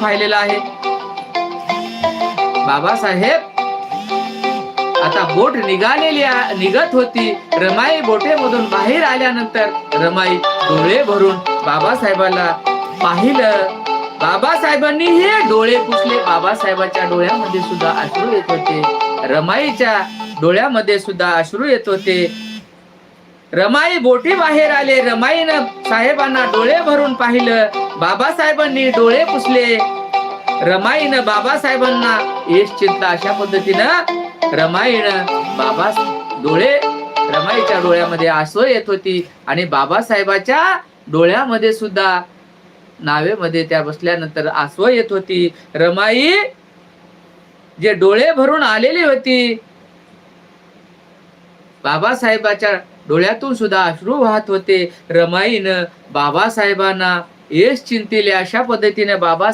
पाहिलेलं आहे. बाबासाहेब आता बोट निघत होती. रमाई बोटेमधून बाहेर आल्यानंतर रमाई डोळे भरून बाबासाहेबाला पाहिलं. बाबासाहेबांनी हे डोळे पुसले. बाबासाहेबाच्या डोळ्यामध्ये सुद्धा अश्रू येत होते. रमाईच्या डोळ्यामध्ये सुद्धा अश्रू येत होते. रमाई बोटी बाहेर आले. रमाईनं साहेबांना डोळे भरून पाहिलं. बाबासाहेबांनी डोळे पुसले. रमाईनं बाबासाहेबांना यश चिंतला. अशा पद्धतीनं रमाईनं रमाईच्या डोळ्यामध्ये आसू येत होती आणि बाबासाहेबाच्या डोळ्यामध्ये सुद्धा नावेमध्ये त्या बसल्यानंतर आसू येत होती. रमाई जे डोळे भरून आलेली होती, बाबासाहेबाच्या डोळ्यातून सुद्धा अश्रू वाहत होते. रमाईनं बाबासाहेबांना यश चिंतिले. अशा पद्धतीने बाबा